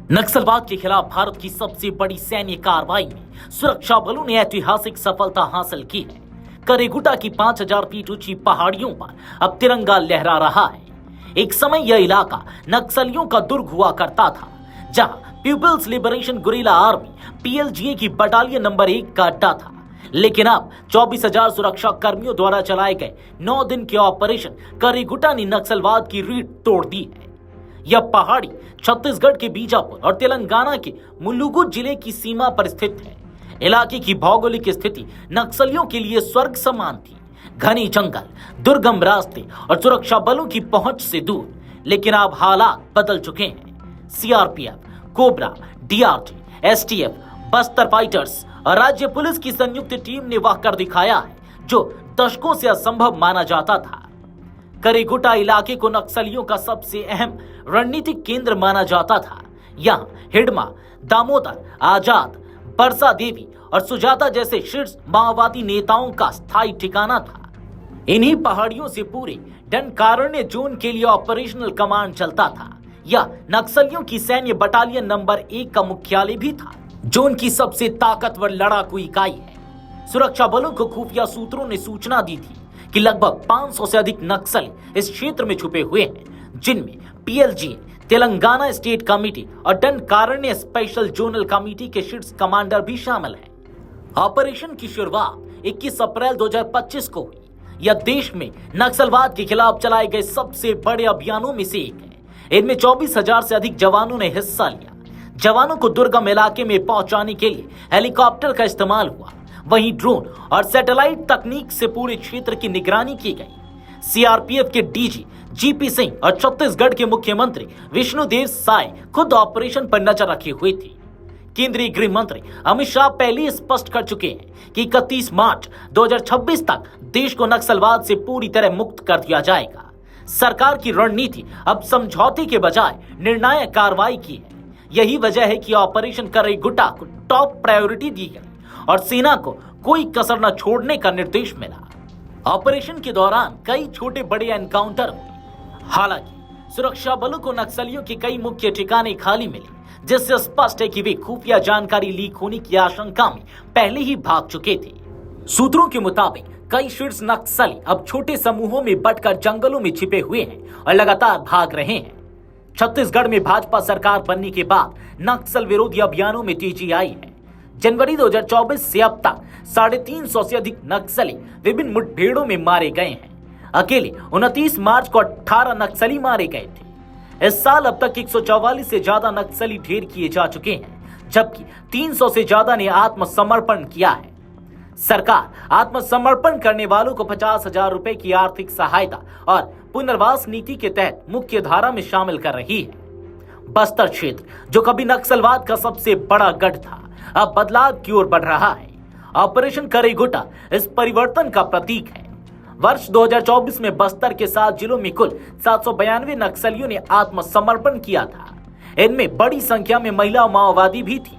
नक्सलवाद के खिलाफ भारत की सबसे बड़ी सैन्य कार्रवाई में सुरक्षा बलों ने ऐतिहासिक सफलता हासिल की है। करेगुटा की 5000 फीट ऊंची पहाड़ियों पर अब तिरंगा लहरा रहा है। एक समय यह इलाका नक्सलियों का दुर्ग हुआ करता था, जहां People's Liberation Guerrilla Army PLGA की बटालियन नंबर 1 का अड्डा था। लेकिन अब 24,000 सुरक्षा कर्मियों द्वारा चलाए गए 9 दिन के ऑपरेशन करेगुटा ने नक्सलवाद की रीढ़ तोड़ दी है। यह पहाड़ी छत्तीसगढ़ के बीजापुर और तेलंगाना के मुलुगु जिले की सीमा पर स्थित है। इलाके की भौगोलिक स्थिति नक्सलियों के लिए स्वर्ग समान थी। घने जंगल, दुर्गम रास्ते और सुरक्षा बलों की पहुंच से दूर। लेकिन अब हालात बदल चुके हैं। CRPF, cobra, DRG, STF, Bastar fighters और राज्य पुलिस की संयुक्त टीम ने वह कर दिखाया है जो दशकों से असंभव माना जाता था। करेगुटा इलाके को नक्सलियों का सबसे अहम रणनीतिक केंद्र माना जाता था। यहाँ हिडमा, दामोदर, आजाद, बरसा देवी और सुजाता जैसे शीर्ष माओवादी नेताओं का स्थायी ठिकाना था। इन्हीं पहाड़ियों से पूरे डनकारण्य जोन के लिए ऑपरेशनल कमांड चलता था। यह नक्सलियों की सैन्य बटालियन नंबर 1 का मुख्यालय भी था। जोन की सबसे ताकतवर लड़ाकू इकाई है। सुरक्षा बलों को खुफिया सूत्रों ने सूचना दी थी कि लगभग 500 से अधिक नक्सली इस क्षेत्र में छुपे हुए हैं, जिनमें पीएलजीए, तेलंगाना स्टेट कमेटी और डनकारण्य स्पेशल जोनल कमेटी के शीर्ष कमांडर भी शामिल हैं। ऑपरेशन की शुरुआत 21 अप्रैल 2025 को हुई। यह देश में नक्सलवाद के खिलाफ चलाए गए सबसे बड़े अभियानों में से एक है। इनमें 24,000 से अधिक जवानों ने हिस्सा लिया। जवानों को दुर्गम इलाके में पहुंचाने के लिए हेलीकॉप्टर का इस्तेमाल हुआ। वहीं ड्रोन और सैटेलाइट तकनीक से पूरे क्षेत्र की निगरानी की गई। सीआरपीएफ के डीजी जीपी सिंह और छत्तीसगढ़ के मुख्यमंत्री विष्णुदेव साय खुद ऑपरेशन पर नजर रखे हुए थे। केंद्रीय गृह मंत्री अमित शाह पहले ही स्पष्ट कर चुके हैं कि 31 मार्च 2026 तक देश को नक्सलवाद से पूरी तरह मुक्त कर दिया जाएगा। सरकार की रणनीति अब समझौते के बजाय निर्णायक कार्रवाई की है। यही वजह है कि ऑपरेशन करेगुटा को टॉप प्रायोरिटी दी गई और सेना को कोई कसर न छोड़ने का निर्देश मिला। ऑपरेशन के दौरान कई छोटे बड़े एनकाउंटर हुए। हालांकि सुरक्षा बलों को नक्सलियों के कई मुख्य ठिकाने खाली मिले, जिससे स्पष्ट है कि वे खुफिया जानकारी लीक होने की आशंका में पहले ही भाग चुके थे। सूत्रों के मुताबिक कई शीर्ष नक्सली अब छोटे समूहों में बंटकर जंगलों में छिपे हुए हैं और लगातार भाग रहे हैं। छत्तीसगढ़ में भाजपा सरकार बनने के बाद नक्सल विरोधी अभियानों में तेजी आई है। जनवरी 2024 से अब तक 350 से अधिक नक्सली विभिन्न मुठभेड़ों में मारे गए हैं। अकेले 29 मार्च को 18 नक्सली मारे गए थे। इस साल अब तक 144 से ज्यादा नक्सली ढेर किए जा चुके हैं, जबकि 300 से ज्यादा ने आत्मसमर्पण किया है। सरकार आत्मसमर्पण करने वालों को 50,000 रुपए की आर्थिक सहायता और पुनर्वास नीति के तहत मुख्य धारा में शामिल कर रही है। बस्तर क्षेत्र, जो कभी नक्सलवाद का सबसे बड़ा गढ़ था, अब बदलाव की ओर बढ़ रहा है। ऑपरेशन करेगुटा इस परिवर्तन का प्रतीक है। वर्ष 2024 में बस्तर के 7 जिलों में कुल 792 नक्सलियों ने आत्मसमर्पण किया था। इनमें बड़ी संख्या में महिला माओवादी भी थी।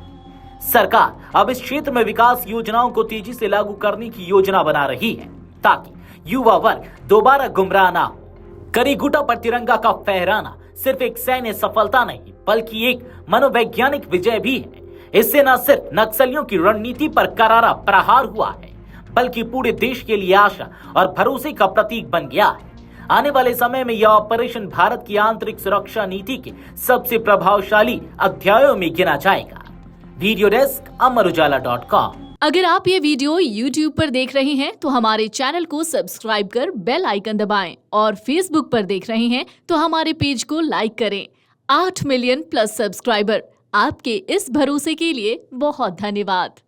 सरकार अब इस क्षेत्र में विकास योजनाओं को तेजी से लागू करने की योजना बना रही है, ताकि युवा वर्ग दोबारा गुमराह ना हो। करेगुटा पर तिरंगा का फहराना सिर्फ एक सैन्य सफलता नहीं, बल्कि एक मनोवैज्ञानिक विजय भी है। इससे न सिर्फ नक्सलियों की रणनीति पर करारा प्रहार हुआ है, बल्कि पूरे देश के लिए आशा और भरोसे का प्रतीक बन गया है। आने वाले समय में यह ऑपरेशन भारत की आंतरिक सुरक्षा नीति के सबसे प्रभावशाली अध्यायों में गिना जाएगा। Video desk Amar Ujala dot com. अगर आप ये वीडियो YouTube पर देख रहे हैं तो हमारे चैनल को सब्सक्राइब कर बेल आइकन दबाएं, और Facebook पर देख रहे हैं तो हमारे पेज को लाइक करें। 8 मिलियन प्लस सब्सक्राइबर, आपके इस भरोसे के लिए बहुत धन्यवाद।